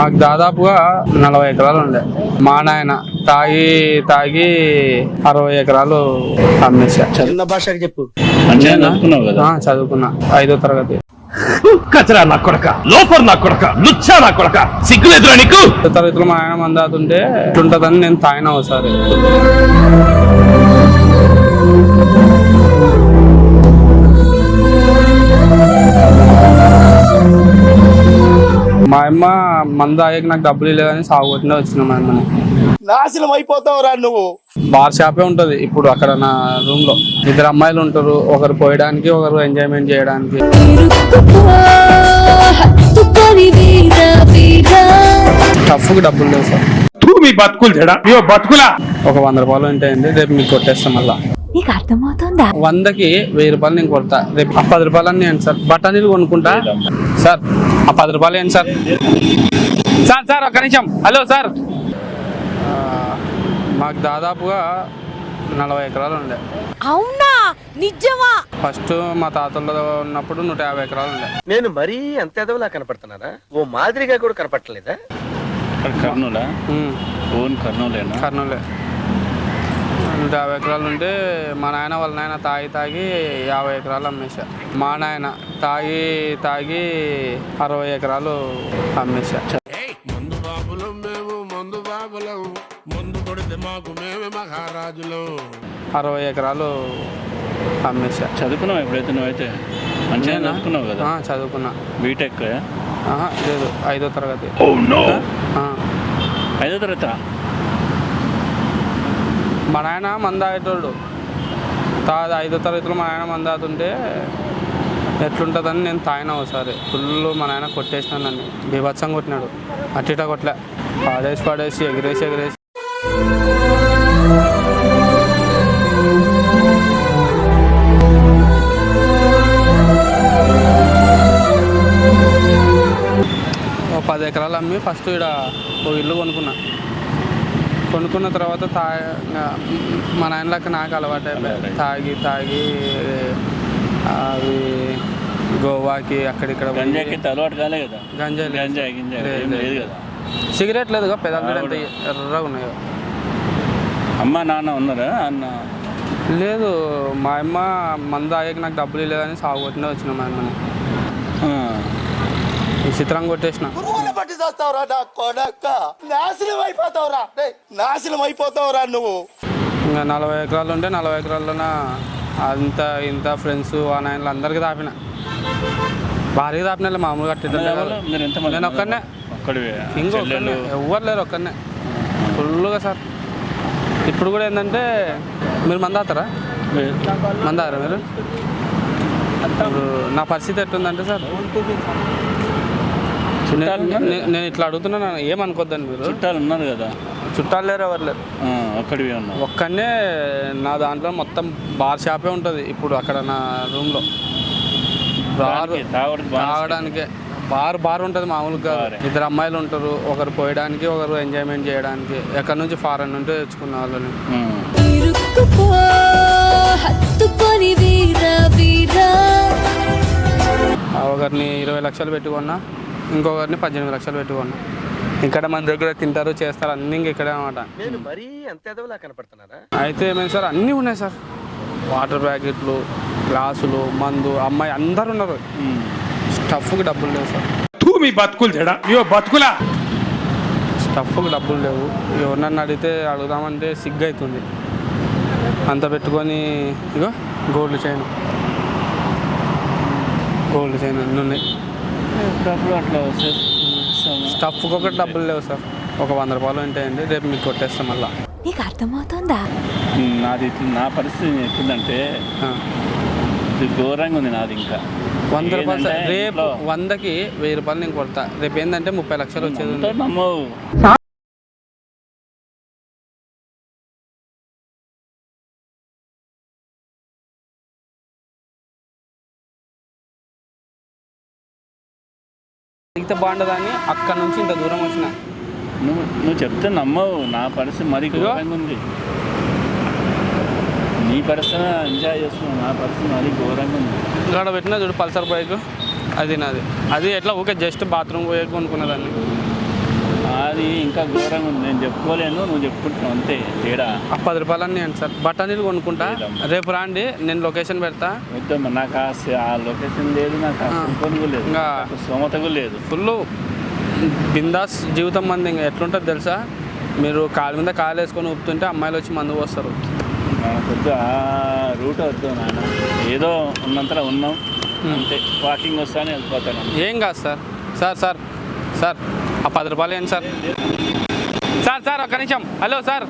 మాకు దాదాపుగా 40 ఎకరాలు ఉండే. మా నాయన తాగి తాగి 60 ఎకరాలు అమ్మేశా. చిన్న భాషకి చెప్పు. చదువుకున్నా 5వ తరగతి. కచరా నా కొడక, లోపర్ నా కొడక, లుచ్చా నా కొడక, సిగ్గులేదురా నీకు? 5వ తరగతిలో మా నాయన మందాతుంటే ఎట్లుంటదని నేను తాగిన ఒకసారి. మా అమ్మ మందు తాగేకి నాకు డబ్బులు లేదని సాగుకొట్టినే వచ్చిన మా అమ్మని. నాశనం అయిపోతావురా నువ్వు. బార్ షాపే ఉంటది ఇప్పుడు అక్కడ నా రూమ్ లో. 2 అమ్మాయిలు ఉంటారు, ఒకరు పోయడానికి ఒకరు ఎంజాయ్మెంట్ చేయడానికి. టఫ్ కి డబ్బులు లేవు సార్. మీ బతుకులు చెడా, బతుకులా. ఒక 100 రూపాయలు ఉంటాయండి, రేపు మీకు కొట్టేస్తాం. మళ్ళా నీకు అర్థమవుతుందా? 100కి 1000 రూపాయలు నేను కొడతా. రేపు 10 రూపాయలు అని ఏంటి సార్, బఠానీలు కొనుక్కుంటా సార్. 10 రూపాయలు ఏంటి సార్? సార్ ఒక్క నిమిషం. హలో సార్, మాకు దాదాపుగా 40 ఎకరాలు ఉండే. అవునా? నిజమా? ఫస్ట్ మా తాతల్లో ఉన్నప్పుడు 150 ఎకరాలు ఉండే. నేను మరీ అంత ఎదవలా కనపడుతున్నారా? ఓ మాదిరిగా కూడా కనపడలేదా? కర్నూలా? ఓన్ కర్నూలేనా? కర్నూలే. 150 ఎకరాలు ఉంటే మా నాయన వాళ్ళ నాయన తాగి తాగి 50 ఎకరాలు అమ్మేశా. మా నాయన తాగి తాగి 60 ఎకరాలు అమ్మేశా. మందు బాబులం మేము, మందు బాబులం, మందు కొడితే మాకు మేమే మహారాజులు. 60 ఎకరాలు అమ్మేశా. చదువుకున్నావు ఎప్పుడైతే? నువ్వైతే మంచిగా చదువుకున్నావు కదా? చదువుకున్నా. బీటెక్? లేదు, 5వ తరగతి. 5వ తరగతి. మా నాయన మందు తాగేటోళ్ళు. 5వ తరగతిలో మా నాయన మందు తాగుతుంటే ఎట్లుంటుందని నేను తాగిన ఒకసారి. ఫుల్ మా నాయన కొట్టేసినా, నన్ను బీభత్సంగా కొట్టినాడు. అట్టిటా కొట్టలే, పడేసి ఎగిరేసి ఓ 10 ఎకరాలు అమ్మి ఫస్ట్ ఇక్కడ ఓ ఇల్లు కొనుక్కున్న తర్వాత మా నాయనలకు నాకు అలవాటు అయిపోయింది. తాగి తాగి అవి గోవాకి అక్కడిక్కడ అలవాటు కాలే కదా? గంజాయి లేదు కదా? సిగరెట్ లేదుగా, పెదాలు ఎంత ఎర్రగా ఉన్నాయి. అమ్మ నాన్న ఉన్నారా? అన్న లేదు. మా అమ్మ మందు తాగేకి నాకు డబ్బులు లేదని సాగుకొట్టినే వచ్చిన మా అమ్మని. చిత్రంగా కొట్టేసిన. పట్టి చేస్తావురా నా కొడక, నాశనం అయిపోతావురా, నాశనం అయిపోతావురా నువ్వు. ఇంకా 40 ఎకరాలు ఉంటే 40 ఎకరాల్లోన అంత ఇంత ఫ్రెండ్స్ ఆ నాయనలు అందరికీ తాపిన. భారీగా తాపిన, మామూలుగా కట్టేటప్పుడు నేను ఒక్కనే. ఇంకొకనే ఎవ్వరు లేరు, ఒక్కనే ఫుల్గా సార్. ఇప్పుడు కూడా ఏంటంటే మీరు మందు తాగుతారా? మందు తాగరా మీరు? నా పరిస్థితి ఎట్లుందంటే సార్, నేను ఇట్లా అడుగుతున్నాను, ఏమనుకోద్దండి మీరు. చుట్టాలు ఉన్నారు కదా? చుట్టాలు లేరు, ఎవరు లేరు. ఒక్కనే నా దాంట్లో మొత్తం బార్ షాపే ఉంటుంది ఇప్పుడు అక్కడ నా రూమ్లో. తాగడానికే బార్ ఉంటుంది మామూలుగా. 2 అమ్మాయిలు ఉంటారు, ఒకరు పోయడానికి ఒకరు ఎంజాయ్మెంట్ చేయడానికి. ఎక్కడి నుంచి ఫారెన్ నుండి తెచ్చుకున్న వాళ్ళని. ఒకరిని 20 లక్షలు పెట్టుకున్నా, ఇంకొకరిని 18 లక్షలు పెట్టుకున్నా. ఇక్కడ మన దగ్గర తింటారు చేస్తారు అన్నీ ఇక్కడే అనమాట. నేను మరీ అంత ఎదవలా కనపడుతున్నారా? అయితే ఏమైంది సార్, అన్నీ ఉన్నాయి సార్. వాటర్ ప్యాకెట్లు, గ్లాసులు, మందు, అమ్మాయి అందరు ఉన్నారు. స్టఫ్కి డబ్బులు లేవు సార్. మీ బతుకులు చెడా, బతుకులా. స్టఫ్కి డబ్బులు లేవు. ఎవరినన్ను అడుగుదామంటే సిగ్గు అవుతుంది. అంత పెట్టుకొని ఇగో గోల్డ్ చైన్ అన్నీ ఉన్నాయి. అట్లా స్టఫ్కి ఒకటి డబ్బులు లేవు సార్. ఒక 100 రూపాయలు ఉంటాయండి, రేపు మీకు కొట్టేస్తాం. మళ్ళా నీకు అర్థమవుతుందా? నా పరిస్థితి ఎట్లుందంటే ఘోరంగా ఉంది నాది. ఇంకా 100 రూపాయలు రేపు 100కి 1000 రూపాయలు నేను కొడతా. రేపు ఏంటంటే 30 లక్షలు వచ్చేది. ఇంత బాగుండదని అక్కడ నుంచి ఇంత దూరం వచ్చిన. నువ్వు చెప్తే నమ్మవు. నా పరిస్థితి మరీ ఘోరంగా ఉంది. నీ పరిస్థితి ఎంజాయ్ చేస్తున్నావు, నా పరిస్థితి మరీ ఘోరంగా ఉంది. ఇక్కడ పెట్టినా చూడు పల్సర్ బైక్, అది నాది. అది ఎట్లా ఊకే జస్ట్ బాత్రూమ్ పోయే కొనుక్కున్నదాన్ని. మాది ఇంకా ఘోరంగా ఉంది. నేను చెప్పుకోలేను, నువ్వు చెప్పుకుంటున్నావు అంతే తేడా. ఆ 10 రూపాయలన్నీ ఏంటి సార్? బఠానీలు కొనుక్కుంటా, రేపు రాండి, నేను లొకేషన్ పెడతా. వద్దమ్మా, నాకు ఆ లొకేషన్ లేదు, నాకు ఆ ఫోన్ కూడా లేదు, ఇంకా నాకు స్తోమత కూడా లేదు. ఫుల్ బిందాస్ జీవితం మంది. ఇంకా ఎట్లుంటుంది తెలుసా, మీరు కాలు మీద కాలు వేసుకొని ఊపుతుంటే అమ్మాయిలు వచ్చి మందు పోస్తారు. మనకొద్దు ఆ రూట్ వద్దు నాన్న, ఏదో ఉన్నంతలో ఉన్నాం అంతే. వాకింగ్ వస్తానే వెళ్ళిపోతాను. ఏం కాదు సార్. సార్ సార్ సార్ ఆ 10 రూపాయలు ఏంటి సార్? సార్ సార్ ఒక్క నిమిషం. Hello sir,